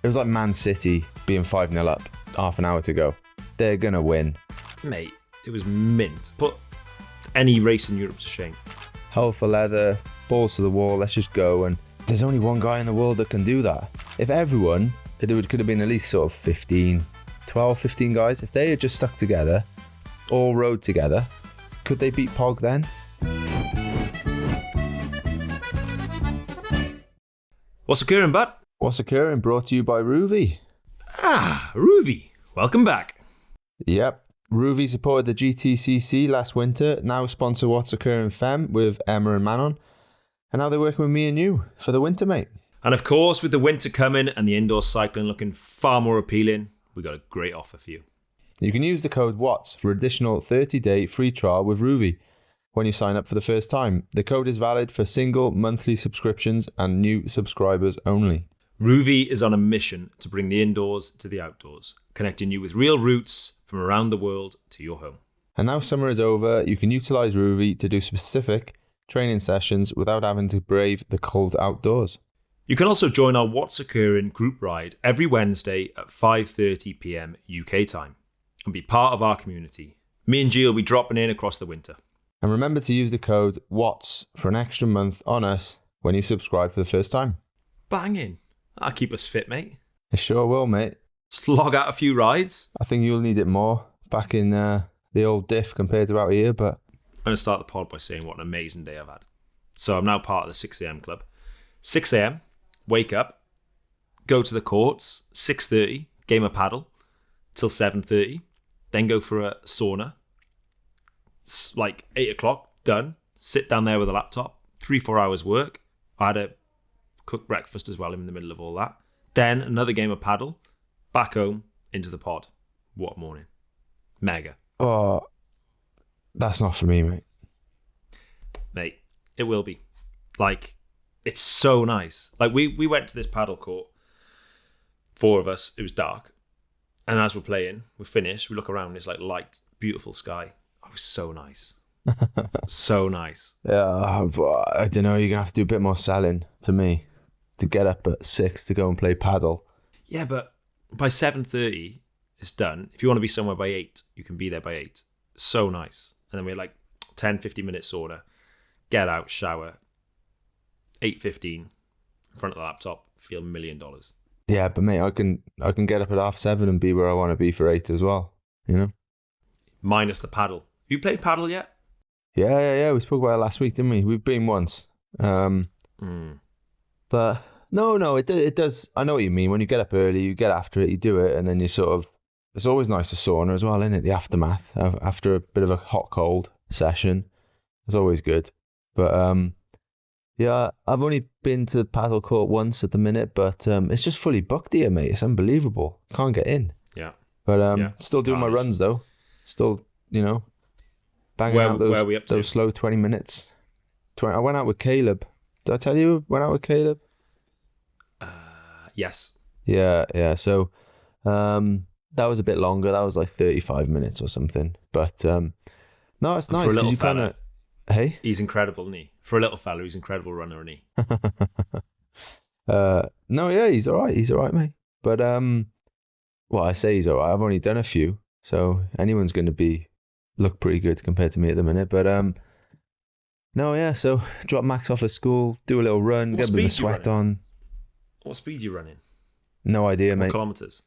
It was like Man City being 5-0 up half an hour to go. They're going to win. Mate, it was mint. Put any race in Europe to shame. Hell for leather, balls to the wall, let's just go. And there's only one guy in the world that can do that. If everyone, there could have been at least sort of 15 guys. If they had just stuck together, all rode together, could they beat Pog then? What's occurring, bud? What's occurring? Brought to you by Ruvi. Ah, Ruvi. Welcome back. Yep. Ruvi supported the GTCC last winter, now sponsor What's Occurring Fem with Emma and Manon. And now they're working with me and you for the winter, mate. And of course, with the winter coming and the indoor cycling looking far more appealing, we got a great offer for you. You can use the code WATTS for additional 30-day free trial with Ruvi when you sign up for the first time. The code is valid for single monthly subscriptions and new subscribers only. Ruvi is on a mission to bring the indoors to the outdoors, connecting you with real routes from around the world to your home. And now summer is over, you can utilise Ruvi to do specific training sessions without having to brave the cold outdoors. You can also join our What's Occurring group ride every Wednesday at 5:30 p.m. UK time and be part of our community. Me and G will be dropping in across the winter. And remember to use the code WATTS for an extra month on us when you subscribe for the first time. Banging. That'll keep us fit, mate. It sure will, mate. Slog out a few rides. I think you'll need it more back in the old diff compared to out here, but... I'm going to start the pod by saying what an amazing day I've had. So I'm now part of the 6am club. 6am, wake up, go to the courts, 6:30, game of paddle, till 7:30, then go for a sauna. It's like 8 o'clock, done. Sit down there with a laptop, 3-4 hours work. I had a cooked breakfast as well in the middle of all that. Then another game of paddle, back home, into the pod. What a morning. Mega. Oh, that's not for me, mate. Mate, it will be. Like, it's so nice. Like, we went to this paddle court, 4 of us, it was dark. And as we're playing, we're finished, we look around, it's like light, beautiful sky. Oh, it was so nice. So nice. Yeah, but I don't know, you're going to have to do a bit more selling to me to get up at 6 to go and play paddle. Yeah, but by 7:30, it's done. If you want to be somewhere by 8, you can be there by 8. So nice. And then we're like 10, 15 minutes sauna, get out, shower, 8:15, in front of the laptop, feel $1 million. Yeah, but mate, I can get up at 7:30 and be where I want to be for 8 as well, you know? Minus the paddle. Have you played paddle yet? Yeah. We spoke about it last week, didn't we? We've been once. But no, it does. I know what you mean. When you get up early, you get after it, you do it, and then you sort of... It's always nice to sauna as well, isn't it? The aftermath after a bit of a hot cold session. It's always good. But yeah, I've only been to the paddle court once at the minute, but it's just fully booked here, mate. It's unbelievable. Can't get in. Yeah. But still doing my runs though. Still, banging out where are we up to? those slow 20 minutes. I went out with Caleb. Did I tell you I went out with Caleb? Yes. Yeah. So that was a bit longer. That was like 35 minutes or something. But no, it's nice because you kind of... Hey? He's incredible, isn't he? For a little fella, he's an incredible runner, isn't he? No, yeah, he's all right. He's all right, mate. But well, I say he's all right. I've only done a few, so anyone's going to look pretty good compared to me at the minute. But no, yeah. So drop Max off at school, do a little run, get a bit of sweat on. What speed are you running? No idea, mate. Kilometers.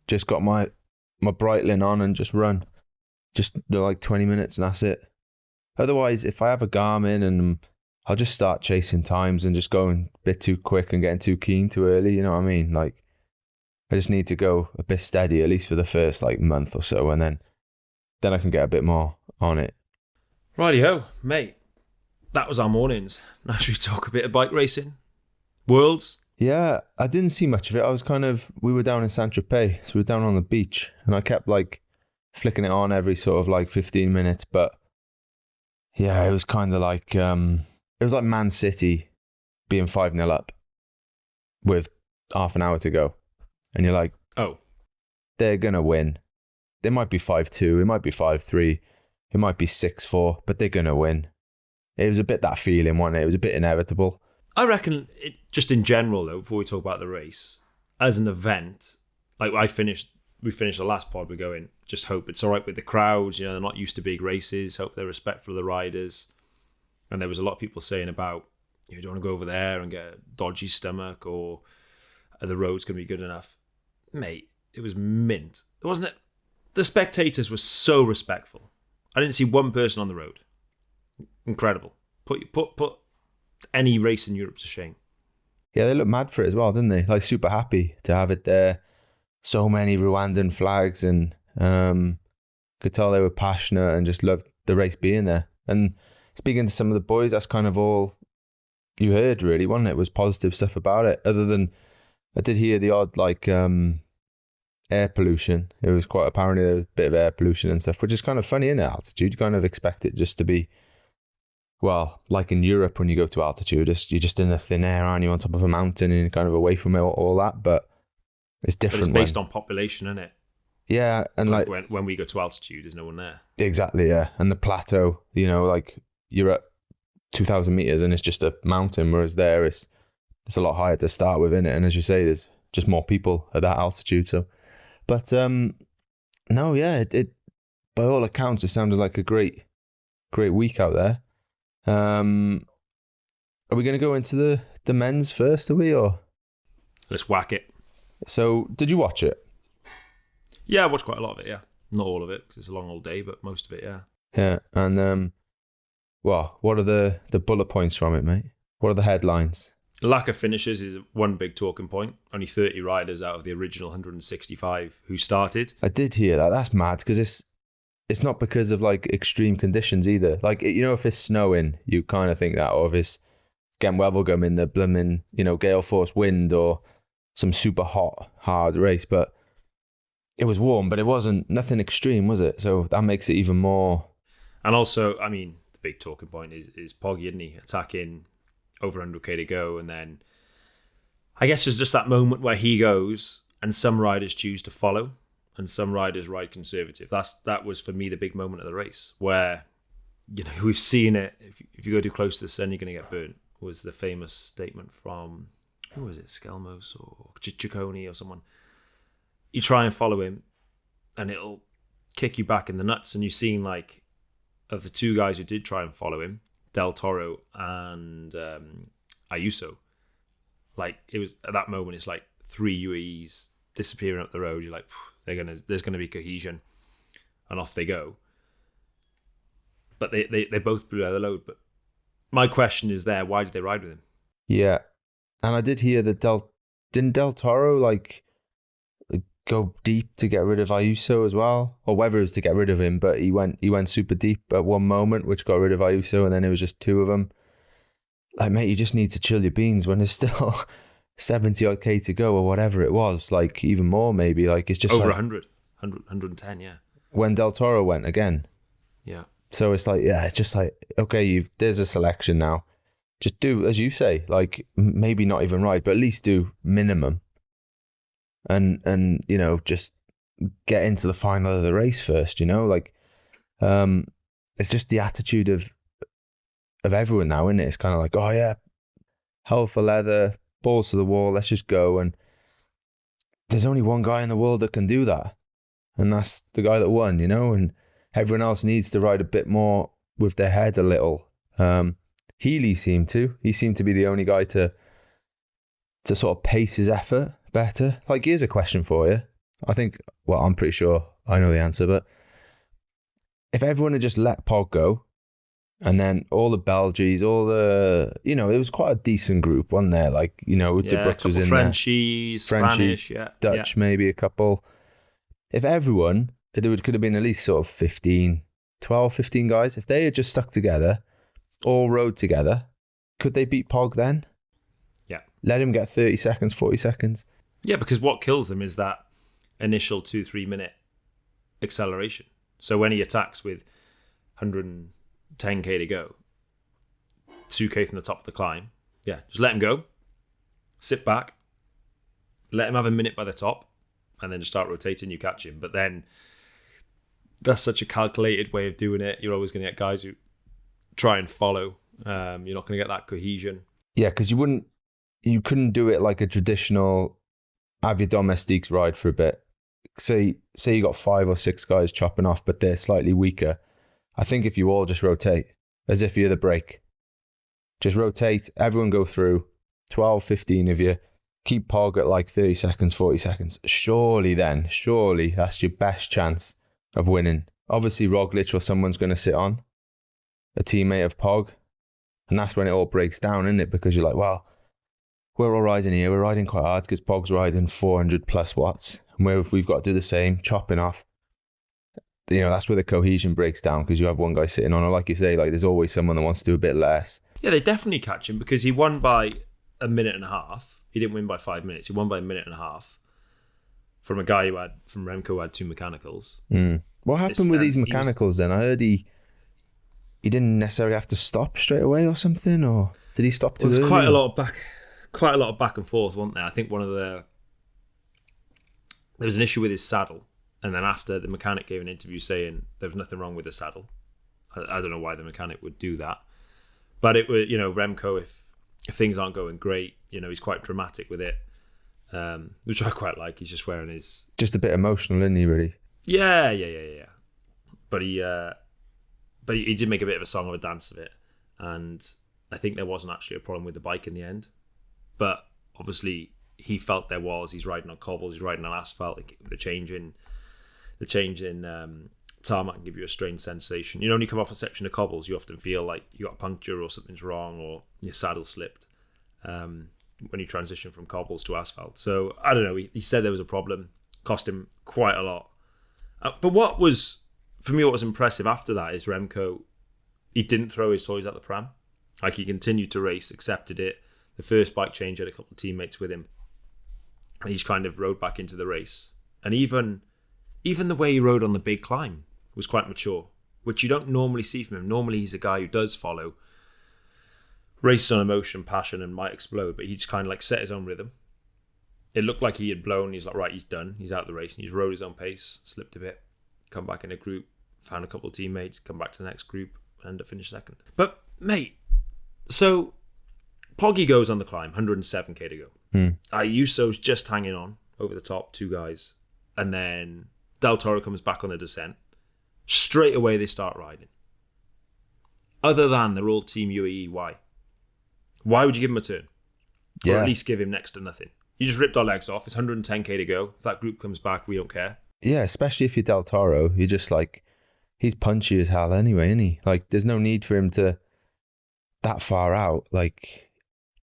Just got my Breitling on and just run. Just do like 20 minutes and that's it. Otherwise, if I have a Garmin and I'll just start chasing times and just going a bit too quick and getting too keen too early, you know what I mean? Like, I just need to go a bit steady, at least for the first like month or so, and then I can get a bit more on it. Righty-ho, mate. That was our mornings. Now should we talk a bit of bike racing? Worlds? Yeah, I didn't see much of it. We were down in Saint-Tropez, so we were down on the beach, and I kept like flicking it on every sort of like 15 minutes, but yeah, it was kind of like, it was like Man City being 5-0 up with half an hour to go. And you're like, oh, they're going to win. They might be 5-2, it might be 5-3, it might be 6-4, but they're going to win. It was a bit that feeling, wasn't it? It was a bit inevitable. I reckon, just in general though, before we talk about the race, as an event, like we finished the last pod, we're going, just hope it's all right with the crowds. You know, they're not used to big races. Hope they're respectful of the riders. And there was a lot of people saying about, you don't want to go over there and get a dodgy stomach, or the road's going to be good enough. Mate, it was mint. Wasn't it? The spectators were so respectful. I didn't see one person on the road. Incredible. Put any race in Europe to shame. Yeah, they looked mad for it as well, didn't they? Like super happy to have it there. So many Rwandan flags, and could tell they were passionate and just loved the race being there. And speaking to some of the boys, that's kind of all you heard, really, wasn't it? It was positive stuff about it. Other than, I did hear the odd like air pollution. It was quite apparently there was a bit of air pollution and stuff, which is kind of funny in altitude. You kind of expect it just to be, well, like in Europe when you go to altitude, you're just in the thin air, aren't you, on top of a mountain and kind of away from all that. But it's different. But it's based on population, isn't it? Yeah, and like when we go to altitude, there's no one there. Exactly, yeah. And the plateau, you know, like you're at 2,000 meters and it's just a mountain, whereas there it's a lot higher to start with, innit? And as you say, there's just more people at that altitude. So, but no, yeah, it by all accounts it sounded like a great week out there. Are we going to go into the men's first? Are we, or let's whack it? So, did you watch it? Yeah, I watched quite a lot of it. Yeah, not all of it because it's a long old day, but most of it, yeah. Yeah, and well, what are the bullet points from it, mate? What are the headlines? Lack of finishes is one big talking point. Only 30 riders out of the original 165 who started. I did hear that. That's mad because it's not because of like extreme conditions either. Like, you know, if it's snowing, you kind of think that, or if it's getting weathergum in the blooming, you know, gale force wind or some super hot, hard race. But it was warm, but it wasn't nothing extreme, was it? So that makes it even more. And also, I mean, the big talking point is Pog, isn't he? Attacking over 100k to go, and then I guess there's just that moment where he goes and some riders choose to follow and some riders ride conservative. That was for me the big moment of the race, where, you know, we've seen it. If you go too close to the sun, you're going to get burnt, was the famous statement from, who was it, Skelmos or Ciccone or someone. You try and follow him and it'll kick you back in the nuts. And you've seen, like, of the two guys who did try and follow him, Del Toro and Ayuso, like, it was at that moment, it's like three UAEs disappearing up the road. You're like, there's gonna be cohesion, and off they go. But they both blew out the load. But my question is why did they ride with him? Yeah, and I did hear that didn't Del Toro like go deep to get rid of Ayuso as well, or whether it was to get rid of him, but he went super deep at one moment, which got rid of Ayuso, and then it was just two of them. Like, mate, you just need to chill your beans when there's still 70 odd K to go, or whatever it was, like even more maybe. Like, it's just over like 110, yeah. When Del Toro went again. Yeah. So it's like, yeah, it's just like, okay, there's a selection now. Just do, as you say, like maybe not even ride, but at least do minimum. And you know, just get into the final of the race first, you know, like it's just the attitude of everyone now, isn't it? It's kind of like, oh yeah, hell for leather, balls to the wall, let's just go. And there's only one guy in the world that can do that, and that's the guy that won, you know. And everyone else needs to ride a bit more with their head a little. Healy seemed to be the only guy to sort of pace his effort better. Like, here's a question for you. I think, well, I'm pretty sure I know the answer, but if everyone had just let Pog go, and then all the Belgies, all the, you know, it was quite a decent group, wasn't there? Like, you know, De Brooks was in Frenchies, there. Spanish, yeah. Dutch, maybe a couple. If everyone, there could have been at least sort of 15 guys. If they had just stuck together, all rode together, could they beat Pog then? Yeah. Let him get 30 seconds, 40 seconds. Yeah, because what kills them is that initial 2-3 minute acceleration. So when he attacks with 110k to go, 2k from the top of the climb, yeah, just let him go, sit back, let him have a minute by the top, and then just start rotating, you catch him. But then that's such a calculated way of doing it. You're always going to get guys who try and follow. You're not going to get that cohesion. Yeah, because you couldn't do it like a traditional have your domestiques ride for a bit. Say you got 5 or 6 guys chopping off, but they're slightly weaker. I think if you all just rotate, as if you're the break, just rotate, everyone go through, 12, 15 of you, keep Pog at like 30 seconds, 40 seconds. Surely that's your best chance of winning. Obviously, Roglic or someone's going to sit on, a teammate of Pog, and that's when it all breaks down, isn't it? Because you're like, well, we're all riding here, we're riding quite hard because Pog's riding 400 plus watts, and we've got to do the same, chopping off. That's where the cohesion breaks down, because you have one guy sitting on, or like you say, like there's always someone that wants to do a bit less. Yeah, they definitely catch him, because he won by a minute and a half. He didn't win by 5 minutes. He won by a minute and a half from a guy from Remco who had 2 mechanicals. What happened with these mechanicals then? I heard he didn't necessarily have to stop straight away or something, or did he stop too early? There's quite a lot of back and forth, wasn't there? I think there was an issue with his saddle. And then after, the mechanic gave an interview saying there was nothing wrong with the saddle. I don't know why the mechanic would do that. But it was, Remco, if things aren't going great, he's quite dramatic with it, which I quite like. He's just wearing his... Just a bit emotional, isn't he, really? Yeah. But he did make a bit of a song or a dance of it. And I think there wasn't actually a problem with the bike in the end. But obviously, he felt there was. He's riding on cobbles, he's riding on asphalt. The change in tarmac can give you a strange sensation. When you come off a section of cobbles, you often feel like you got a puncture or something's wrong, or your saddle slipped when you transition from cobbles to asphalt. So I don't know. He said there was a problem, cost him quite a lot. But what was impressive after that is Remco. He didn't throw his toys at the pram. Like, he continued to race, accepted it. The first bike change had a couple of teammates with him, and he just kind of rode back into the race. And even the way he rode on the big climb was quite mature, which you don't normally see from him. Normally, he's a guy who does follow, races on emotion, passion, and might explode, but he just kind of like set his own rhythm. It looked like he had blown. He's like, right, he's done. He's out of the race, and he's rode his own pace, slipped a bit, come back in a group, found a couple of teammates, come back to the next group, and end up finish second. But, mate, so Poggy goes on the climb, 107k to go. Ayuso's just hanging on over the top, 2 guys, and then Del Toro comes back on the descent. Straight away, they start riding. Other than they're all Team UAE, why? Why would you give him a turn? Or at least give him next to nothing? You just ripped our legs off. It's 110k to go. If that group comes back, we don't care. Yeah, especially if you're Del Toro. You're just like, he's punchy as hell anyway, isn't he? Like, there's no need for him to that far out. Like,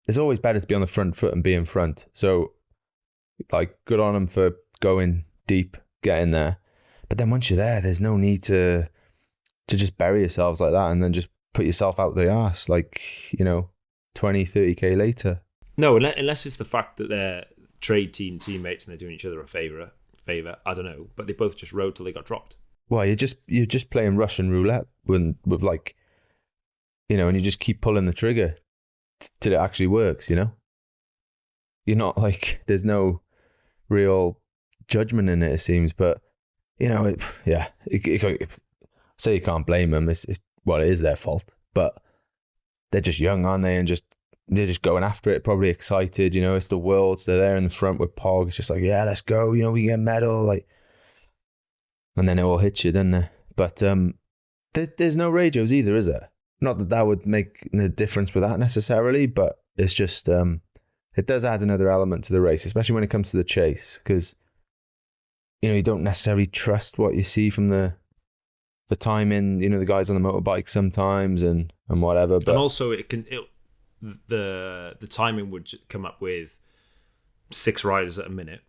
it's always better to be on the front foot and be in front. So, like, good on him for going deep, getting there. But then once you're there, there's no need to just bury yourselves like that and then just put yourself out the arse, like, 20, 30k later. No, unless it's the fact that they're trade team teammates and they're doing each other a favour. I don't know, but they both just rode till they got dropped. Well, you're just playing Russian roulette with like, and you just keep pulling the trigger till it actually works. You're not like, there's no real judgment in it, it seems, but say you can't blame them. It is their fault, but they're just young, aren't they? And they're just going after it, probably excited. It's the Worlds. They're there in the front with Pog. It's just like, yeah, let's go. We get a medal, like, and then it all hits you, doesn't it? But there's no radios either, is there? Not that would make the difference with that necessarily, but it's just it does add another element to the race, especially when it comes to the chase, because you don't necessarily trust what you see from the timing, the guys on the motorbike sometimes and whatever. But and also the timing would come up with 6 riders at a minute.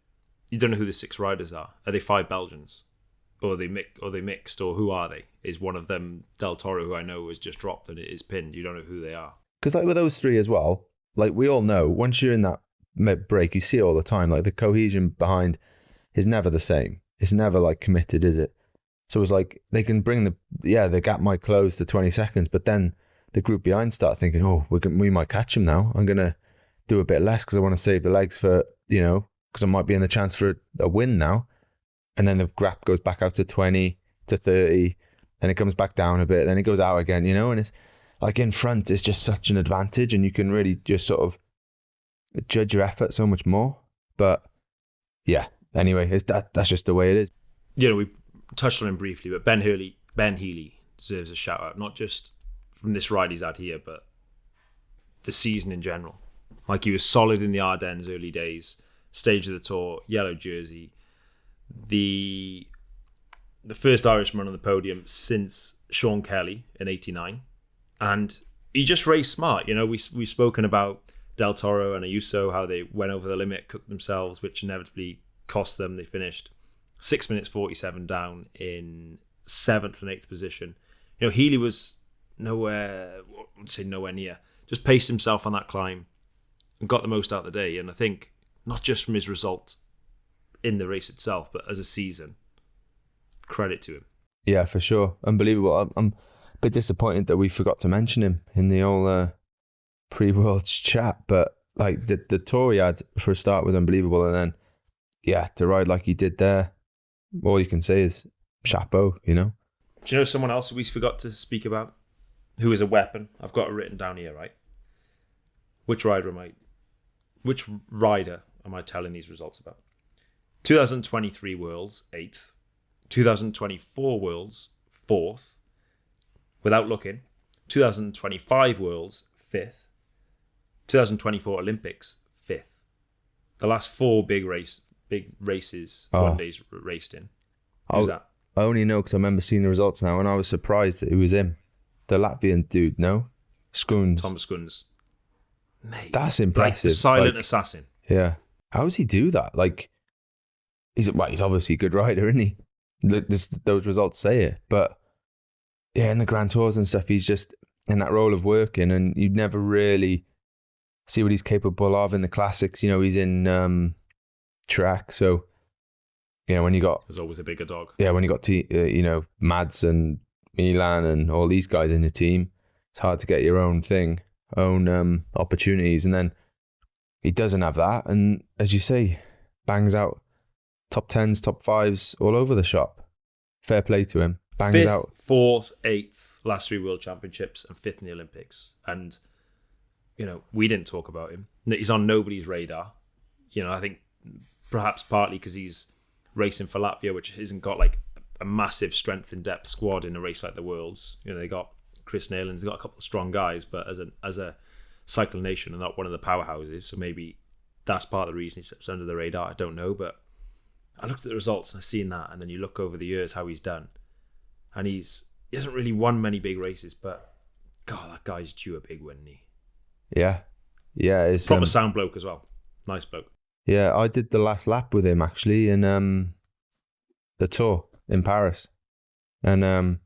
You don't know who the 6 riders are. Are they 5 Belgians? Or are they mixed? Or who are they? Is one of them Del Toro, who I know was just dropped and it is pinned? You don't know who they are. Because like with those 3 as well, like we all know, once you're in that break, you see it all the time. Like the cohesion behind is never the same. It's never like committed, is it? So it's like they can bring the gap might close to 20 seconds, but then the group behind start thinking, oh, we might catch him now. I'm going to do a bit less because I want to save the legs for, because I might be in the chance for a win now. And then the gap goes back out to 20 to 30, then it comes back down a bit, then it goes out again, and it's like in front, it's just such an advantage and you can really just sort of judge your effort so much more. But yeah. Anyway, that's just the way it is. You know, we touched on him briefly, but Ben Healy deserves a shout out, not just from this ride he's had here, but the season in general. Like, he was solid in the Ardennes early days, stage of the Tour, yellow jersey, the first Irishman on the podium since Sean Kelly in '89, and he just raced smart. You know, we've spoken about Del Toro and Ayuso, how they went over the limit, cooked themselves, which inevitably cost them. They finished 6 minutes 47 down in 7th and 8th position. You know, Healy was nowhere near. Just paced himself on that climb and got the most out of the day. And I think not just from his result in the race itself, but as a season, credit to him. Yeah, for sure. Unbelievable. I'm a bit disappointed that we forgot to mention him in the old pre-Worlds chat, but like the tour he had for a start was unbelievable, and then to ride like he did there, all you can say is chapeau, you know. Do you know someone else we forgot to speak about who is a weapon? I've got it written down here, right? Which rider am I telling these results about? 2023 Worlds 8th, 2024 Worlds 4th, without looking, 2025 Worlds 5th, 2024 Olympics 5th. The last 4 big races one day's raced in. Who's that? I only know because I remember seeing the results now, and I was surprised that it was him, the Latvian dude. No, Skuns. Thomas Skuns. Mate, that's impressive. Like the silent assassin. Yeah, how does he do that? Like, he's obviously a good rider, isn't he? Those results say it, but yeah, in the Grand Tours and stuff, he's just in that role of working, and you'd never really see what he's capable of in the classics. You know, he's in track, so you know, when you got, there's always a bigger dog. Yeah, when you got you know, Mads and Milan and all these guys in the team, it's hard to get your own thing, own opportunities, and then he doesn't have that, and as you say, bangs out top 10s, top 5s all over the shop. Fair play to him. Bangs 5th, out 4th, 8th, last 3 World Championships, and 5th in the Olympics. And you know, we didn't talk about him. He's on nobody's radar. You know, I think perhaps partly because he's racing for Latvia, which hasn't got like a massive strength and depth squad in a race like the Worlds. You know, they got Chris Neyland's got a couple of strong guys, but as a cycling nation and not one of the powerhouses, so maybe that's part of the reason he slips under the radar. I don't know, but I looked at the results and I seen that, and then you look over the years how he's done, and he hasn't really won many big races, but God, that guy's due a big win, isn't he? Yeah, it's proper sound bloke as well. Nice bloke. Yeah, I did the last lap with him actually in the Tour in Paris, and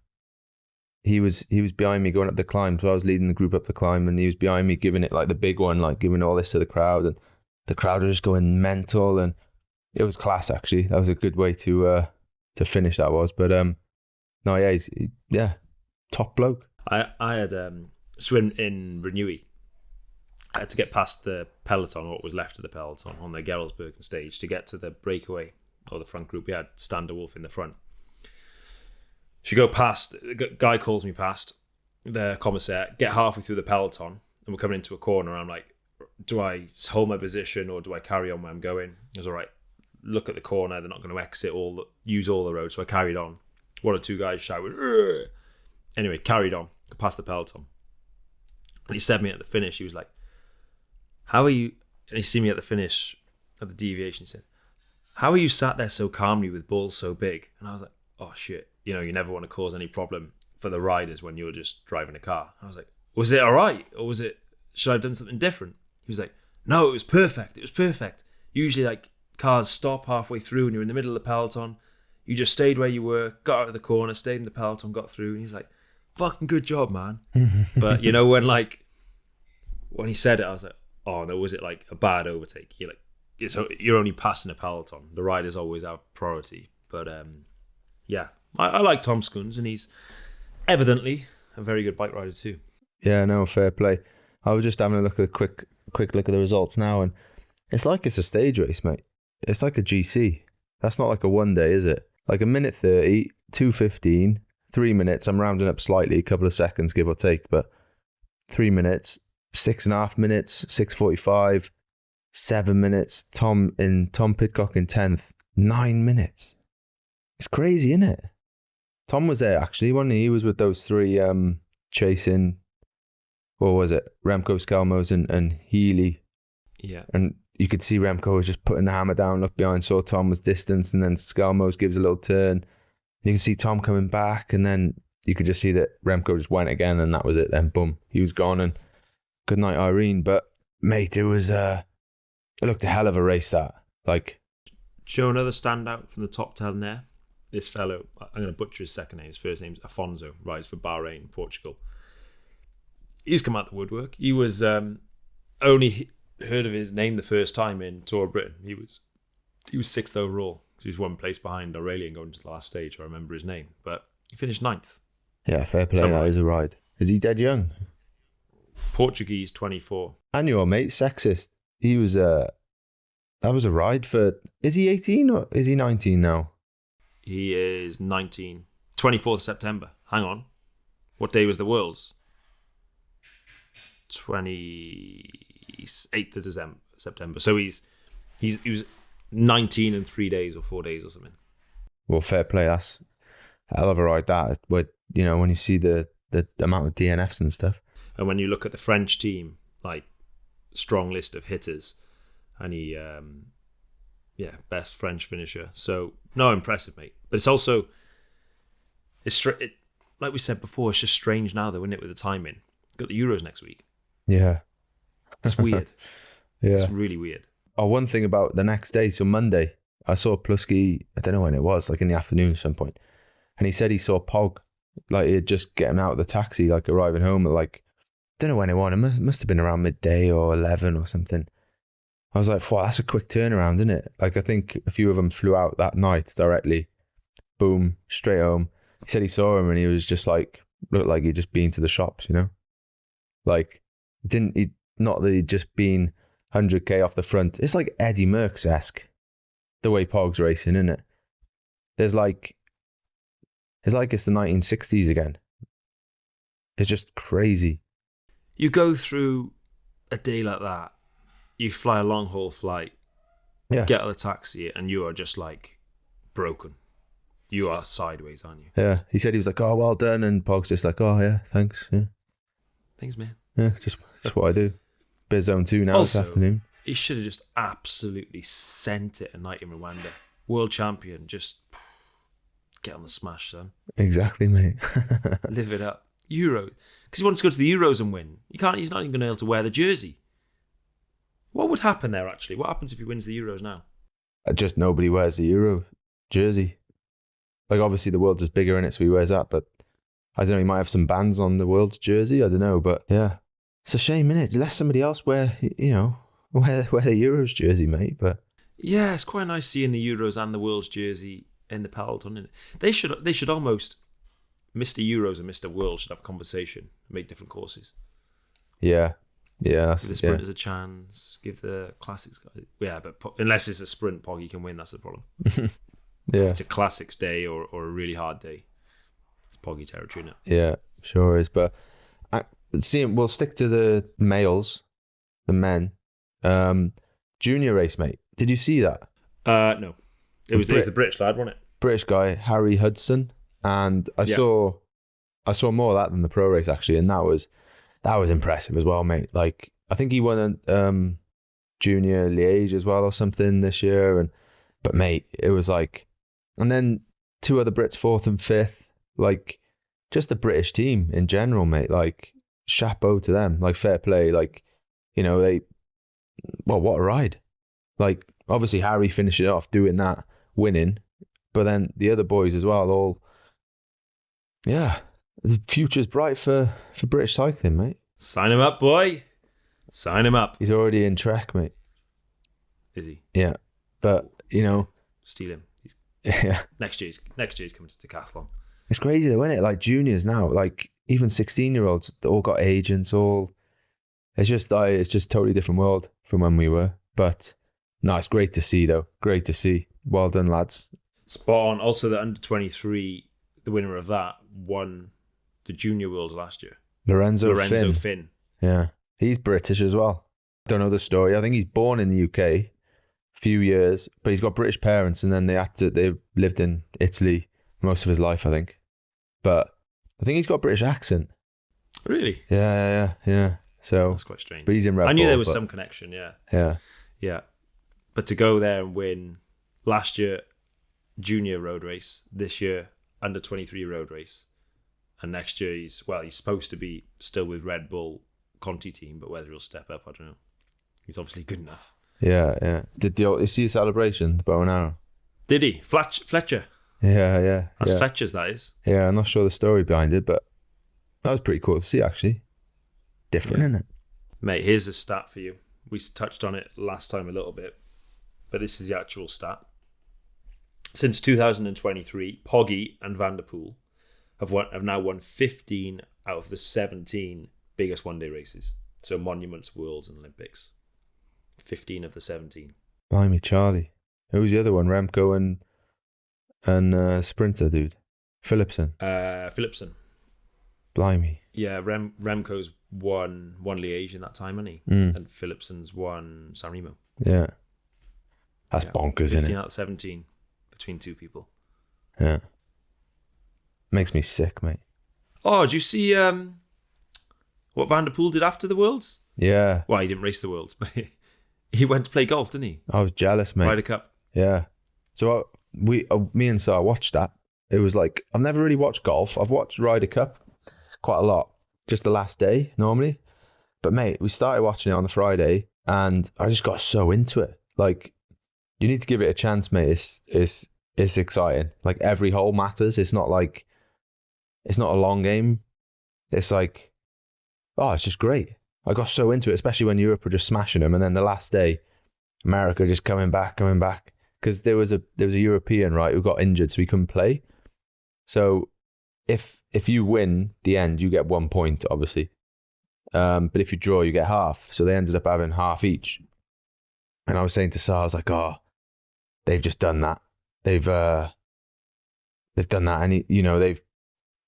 he was behind me going up the climb, so I was leading the group up the climb, and he was behind me giving it like the big one, like giving all this to the crowd, and the crowd was just going mental, and it was class actually. That was a good way to finish, that was. But no, yeah, he's top bloke. I had swim in Renewey. I had to get past the peloton, or what was left of the peloton, on the Geroldsbergen stage to get to the breakaway or the front group. We had Standout in the front. Should go past, the guy calls me past, the commissaire, get halfway through the peloton, and we're coming into a corner. I'm like, do I hold my position or do I carry on where I'm going? He was all right, look at the corner, they're not going to exit use all the road. So I carried on. One or two guys shouted, "Urgh!" Anyway, carried on, past the peloton. And he said to me at the finish, he was like, how are you, and he see me at the finish of the deviation, he said, how are you sat there so calmly with balls so big? And I was like, oh shit, you know, you never want to cause any problem for the riders when you're just driving a car. I was like, was it all right? Or should I have done something different? He was like, no, it was perfect. It was perfect. Usually like cars stop halfway through and you're in the middle of the peloton. You just stayed where you were, got out of the corner, stayed in the peloton, got through. And he's like, fucking good job, man. But you know, when he said it, I was like, oh no, was it like a bad overtake? You're only passing a peloton. The riders always have priority. But yeah, I like Tom Skuns, and he's evidently a very good bike rider too. Yeah, no, fair play. I was just having a look at a quick look at the results now, and it's like it's a stage race, mate. It's like a GC. That's not like a one day, is it? Like a minute 30, 2:15, 3 minutes. I'm rounding up slightly, a couple of seconds, give or take, but 3 minutes, 6.5 minutes, 6:45, 7 minutes. Tom Pidcock in 10th, 9 minutes. It's crazy, isn't it? Tom was there actually, wasn't he? He was with those three chasing, what was it? Remco, Skelmos and Healy. Yeah. And you could see Remco was just putting the hammer down, looked behind, saw Tom was distanced, and then Skelmos gives a little turn. And you can see Tom coming back, and then you could just see that Remco just went again, and that was it. Then boom, he was gone, and good night, Irene. But mate, it was it looked a hell of a race, that. Like, show another standout from the top 10 there. This fellow, I'm going to butcher his second name. His first name's Afonso, rides for Bahrain, Portugal. He's come out the woodwork. He was only heard of his name the first time in Tour of Britain. He was 6th overall. So he was 1 place behind Aurelian going to the last stage. I remember his name, but he finished 9th. Yeah, fair play. That is a ride. Is he dead young? Portuguese, 24. And your mate, sexist. He was that was a ride for. Is he 18 or is he 19 now? He is 19. 24th September. Hang on. What day was the Worlds? 28th of September. So he was 19 in 3 days or 4 days or something. Well, fair play. That's a hell of a ride, that. But, you know, when you see the amount of DNFs and stuff. And when you look at the French team, like, strong list of hitters, and he, best French finisher. So, no, impressive, mate. But it's also, like we said before, it's just strange now, though, isn't it, with the timing? Got the Euros next week. Yeah. It's weird. Yeah. It's really weird. Oh, one thing about the next day, so Monday, I saw Plusky, I don't know when it was, like in the afternoon at some point, and he said he saw Pog, like he'd just getting out of the taxi, like arriving home at like, don't know when it was, it must have been around midday or 11 or something. I was like, wow, that's a quick turnaround, isn't it? Like, I think a few of them flew out that night directly, boom, straight home. He said he saw him and he was just like, looked like he'd just been to the shops, you know? Like, not that he'd just been 100k off the front. It's like Eddie Merckx-esque, the way Pog's racing, isn't it? It's like it's the 1960s again. It's just crazy. You go through a day like that, you fly a long haul flight, get out of the taxi, and you are just like broken. You are sideways, aren't you? Yeah. He said he was like, oh, well done. And Pog's just like, oh, yeah, thanks. Yeah. Thanks, man. Yeah, just what I do. Bit of zone 2 now also, this afternoon. He should have just absolutely sent it a night in Rwanda. World champion, just get on the smash, son. Exactly, mate. Live it up. Euros. Because he wants to go to the Euros and win. He's not even going to be able to wear the jersey. What would happen there, actually? What happens if he wins the Euros now? Just nobody wears the Euro jersey. Like, obviously, the world's just bigger in it, so he wears that. But I don't know, he might have some bands on the world's jersey. I don't know. But yeah, it's a shame, innit? Let somebody else wear the Euros jersey, mate. But yeah, it's quite nice seeing the Euros and the world's jersey in the peloton, isn't it? They should almost, Mr. Euros and Mr. World should have a conversation, make different courses. Yeah. Yeah, give the sprinters a chance. Give the classics guys. Yeah, but unless it's a sprint, Poggy can win. That's the problem. Yeah, if it's a classics day or a really hard day, it's Poggy territory, isn't it? Yeah, sure is. But we'll stick to the males, the men. Junior race, mate. Did you see that? No. It was the British lad, wasn't it? British guy, Harry Hudson, and I saw more of that than the pro race actually, and that was impressive as well, mate. Like, I think he won a Junior Liège as well or something this year. But mate, it was like, and then 2 other Brits, 4th and 5th. Like, just the British team in general, mate. Like, chapeau to them. Like, fair play. Like, you know, what a ride. Like, obviously Harry finished it off doing that, winning. But then the other boys as well, the future's bright for British cycling, mate. Sign him up, boy. Sign him up. He's already in Trek, mate. Is he? Yeah. But, you know. Steal him. Yeah. Next year's coming to Decathlon. It's crazy though, isn't it? Like, juniors now, like, even 16-year-olds, they all got agents, it's just totally different world from when we were. But, no, it's great to see, though. Great to see. Well done, lads. Spot on. Also, the under-23, the winner of that, won the Junior Worlds last year. Lorenzo Finn. Yeah. He's British as well. Don't know the story. I think he's born in the UK a few years, but he's got British parents, and then they lived in Italy most of his life, I think. But I think he's got a British accent. Really? Yeah. So that's quite strange. But he's in Red Bull. I knew there was some connection, yeah. Yeah. But to go there and win last year junior road race, this year under 23 road race, and next year he's supposed to be still with Red Bull Conti team, but whether he'll step up, I don't know. He's obviously good enough. Yeah. Did you see a celebration, the bow and arrow? Did he? Fletcher? Yeah. That's Fletcher's, that is. Yeah, I'm not sure the story behind it, but that was pretty cool to see, actually. Different, isn't it? Mate, here's a stat for you. We touched on it last time a little bit, but this is the actual stat. Since 2023, Poggy and VanderPoel have now won 15 out of the 17 biggest one-day races. So monuments, worlds, and Olympics. 15 of the 17. Blimey, Charlie. Who was the other one? Remco and sprinter dude, Philipsen. Philipsen. Blimey. Yeah, Remco's won Liège in that time, hasn't he? And Philipsen's won San Remo. Yeah. That's bonkers, isn't it? 15 out of 17 between two people. Yeah. Makes me sick, mate. Oh, did you see what VanderPoel did after the Worlds? Yeah. Well, he didn't race the Worlds, but he went to play golf, didn't he? I was jealous, mate. Ryder Cup. Yeah. So me and Sarah watched that. It was like, I've never really watched golf. I've watched Ryder Cup quite a lot. Just the last day, normally. But mate, we started watching it on the Friday, and I just got so into it. Like, you need to give it a chance, mate. It's exciting. Like, every hole matters. It's not a long game. It's like, it's just great. I got so into it, especially when Europe were just smashing them, and then the last day, America just coming back, because there was a European, right, who got injured, so he couldn't play. So if you win the end, you get 1 point, obviously. But if you draw, you get half. So they ended up having half each. And I was saying to Sarah, I was like, they've just done that. They've done that, and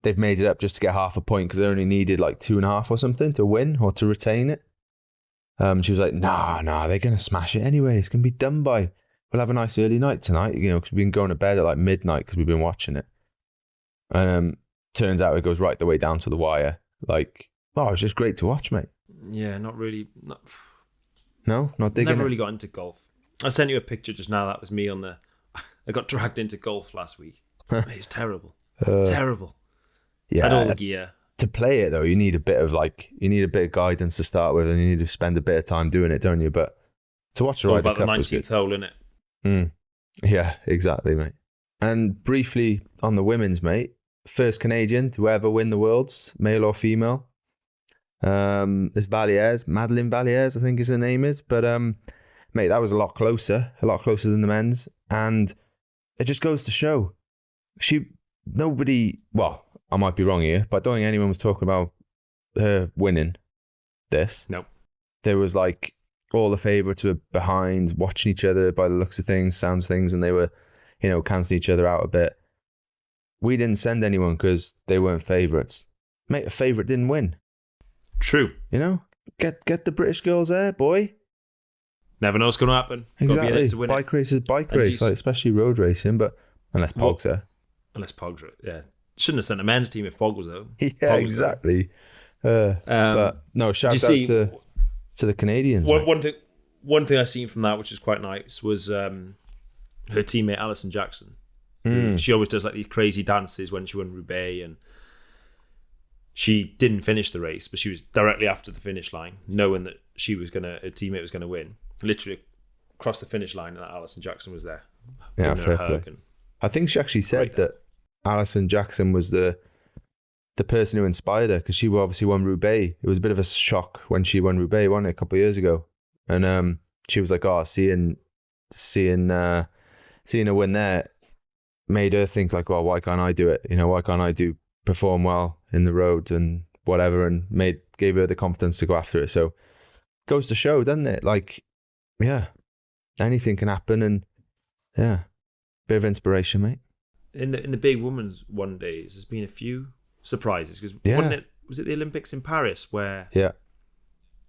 they've made it up just to get half a point, because they only needed like 2.5 or something to win or to retain it. She was like, nah, they're gonna smash it anyway. It's gonna be done by. We'll have a nice early night tonight, because we've been going to bed at like midnight because we've been watching it. Turns out it goes right the way down to the wire. Like, it's just great to watch, mate. Yeah, not really. No, not digging. Never it. really got into golf. I sent you a picture just now. That was me on the. I got dragged into golf last week. It's terrible. Terrible. Yeah. Had all the gear. To play it though, you need a bit of guidance to start with, and you need to spend a bit of time doing it, don't you? But to watch the Ryder Cup about the 19th hole, innit? Yeah, exactly, mate. And briefly on the women's, mate, first Canadian to ever win the Worlds, male or female. There's Madeline Vallières, I think her name is. But mate, that was a lot closer than the men's, and it just goes to show well, I might be wrong here, but I don't think anyone was talking about her winning this. No. There was like all the favourites were behind, watching each other by the looks of things, sounds of things, and they were, cancelling each other out a bit. We didn't send anyone because they weren't favourites. Mate, a favourite didn't win. True. Get the British girls there, boy. Never know what's going to happen. Exactly. Got to be in it to win bike race is bike race, like, especially road racing, but unless Pog's there. Unless Pog's right, yeah. Shouldn't have sent a men's team if Pog was though. Yeah, exactly. But no, shout out to the Canadians. One thing I seen from that, which was quite nice, was her teammate Alison Jackson. She always does like these crazy dances when she won Roubaix, and she didn't finish the race, but she was directly after the finish line, knowing that her teammate was gonna win. Literally across the finish line, and Alison Jackson was there. Yeah, fair play. I think she actually said that Alison Jackson was the person who inspired her, because she obviously won Roubaix. It was a bit of a shock when she won Roubaix, wasn't it, a couple of years ago? And she was like, seeing her win there made her think like, well, why can't I do it? Why can't I perform well in the road and whatever? And gave her the confidence to go after it. So goes to show, doesn't it? Like, yeah, anything can happen, and yeah, bit of inspiration, mate. In the big women's one days, there's been a few surprises, because was it the Olympics in Paris where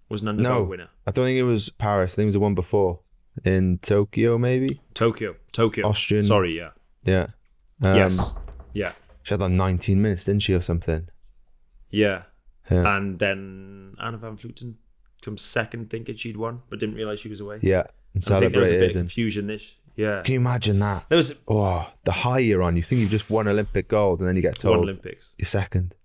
Was an underdog winner. I don't think it was Paris. I think it was the one before in Tokyo, maybe. Tokyo. Austrian. Sorry, yeah. Yeah. Yes. Yeah. She had like 19 minutes, didn't she, or something? Yeah. And then Anna van Vleuten comes second, thinking she'd won, but didn't realise she was away. Yeah. And I think there was a bit of celebrated. confusion this. Yeah. Can you imagine that? There was the high you're on. You think you've just won Olympic gold, and then you get told one Olympics. you're second.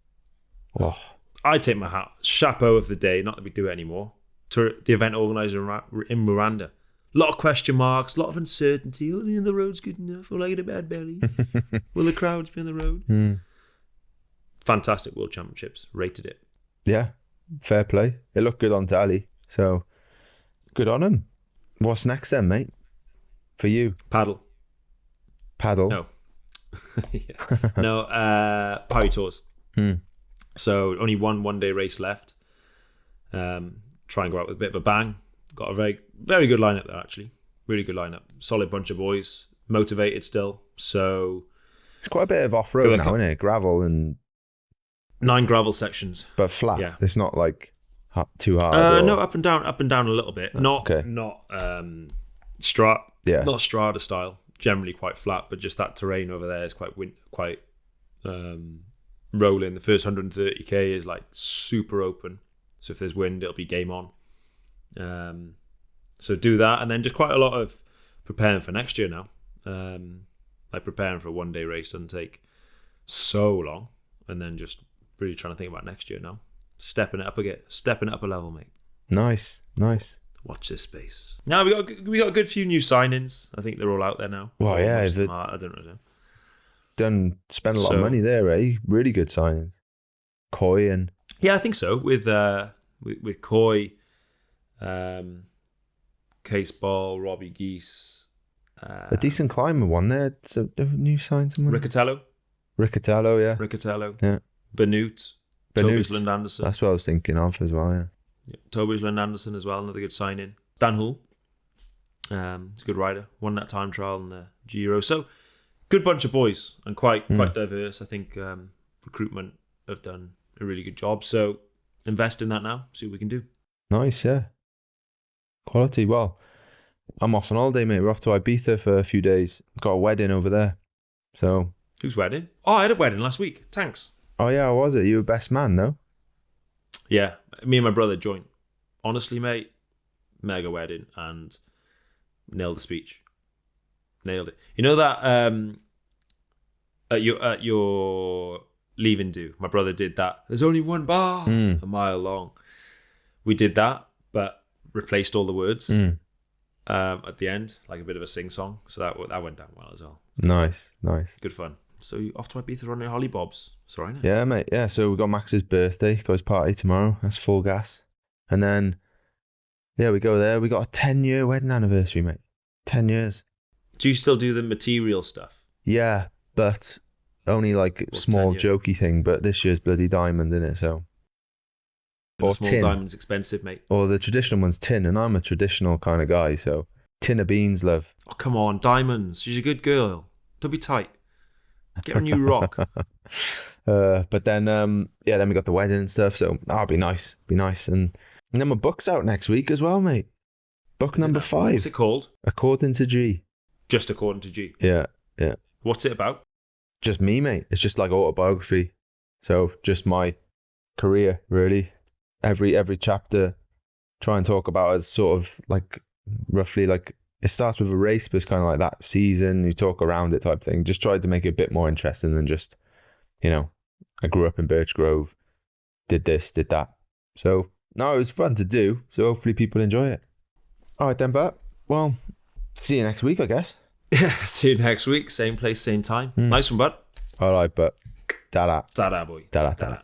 Oh. I take my hat. Chapeau of the day. Not that we do it anymore. To the event organizer in Rwanda. A lot of question marks. A lot of uncertainty. Oh, the road's good enough. Will I get a bad belly? Will the crowds be on the road? Fantastic World Championships. Rated it. Yeah. Fair play. It looked good on tally. So, good on him. What's next then, mate? For you? Paddle. No. No, Paris Tours. So only one day race left. Try and go out with a bit of a bang. Got a very, very good lineup there, actually. Really good lineup. Solid bunch of boys. Motivated still. So it's quite a bit of off-road now, isn't it? Gravel and 9 gravel sections. But flat. Yeah. It's not like too hard. No, up and down a little bit. Not strata style. Generally quite flat, but just that terrain over there is quite rolling. The first 130k is like super open, so if there's wind, it'll be game on. So do that, and then just quite a lot of preparing for next year now. Like preparing for a one day race doesn't take so long, and then just really trying to think about next year now. Stepping it up a level, mate. Nice. Watch this space. Now we got a good few new signings. I think they're all out there now. Well, yeah, I don't know. Spent a lot of money there, eh? Really good signing. Coy and I think so. With Coy, Case Ball, Robbie Geese, a decent climber one there. So new sign someone. Riccatello, yeah. Benoot, Tobias Lund Andersen. That's what I was thinking of as well. Yeah. Tobias Lund Andersen as well, another good signing. Dan Hull, he's a good rider. Won that time trial in the Giro. So good bunch of boys and quite diverse. I think recruitment have done a really good job. So invest in that now. See what we can do. Nice, yeah. Quality. Well, I'm off on holiday, mate. We're off to Ibiza for a few days. Got a wedding over there. So whose wedding? Oh, I had a wedding last week. Thanks. Oh yeah, how was it? You were best man, no? Yeah, me and my brother joined. Honestly, mate, mega wedding and nailed the speech. Nailed it. You know that at your leaving do, my brother did that. There's only one bar a mile long. We did that, but replaced all the words at the end, like a bit of a sing song. So that went down well as well. Nice. Good fun. So you off to Ibiza on your Holly Bobs. Sorry, no? Yeah, mate. Yeah, so we got Max's birthday. Got his party tomorrow. That's full gas. And then, we go there. We got a 10-year wedding anniversary, mate. 10 years. Do you still do the material stuff? Yeah, but only like small jokey thing. But this year's bloody diamond, innit? So. Or small tin. Diamond's expensive, mate. Or the traditional one's tin, and I'm a traditional kind of guy, so tin of beans, love. Oh, come on, diamonds. She's a good girl. Don't be tight. Get her a new rock. But then, then we got the wedding and stuff, so that'll be nice. And then my book's out next week as well, mate. Book number 5. What's it called? According to G. Just According to G? Yeah. What's it about? Just me, mate. It's just like autobiography. So just my career, really. Every chapter, try and talk about as sort of like, roughly like, it starts with a race, but it's kind of like that season, you talk around it type thing. Just tried to make it a bit more interesting than just, I grew up in Birch Grove, did this, did that. So, no, it was fun to do. So hopefully people enjoy it. All right then, Bert. Well, see you next week, I guess. Yeah, see you next week. Same place, same time. Nice one, bud. All right, but. Ta-da. Ta-da, boy. Ta-da.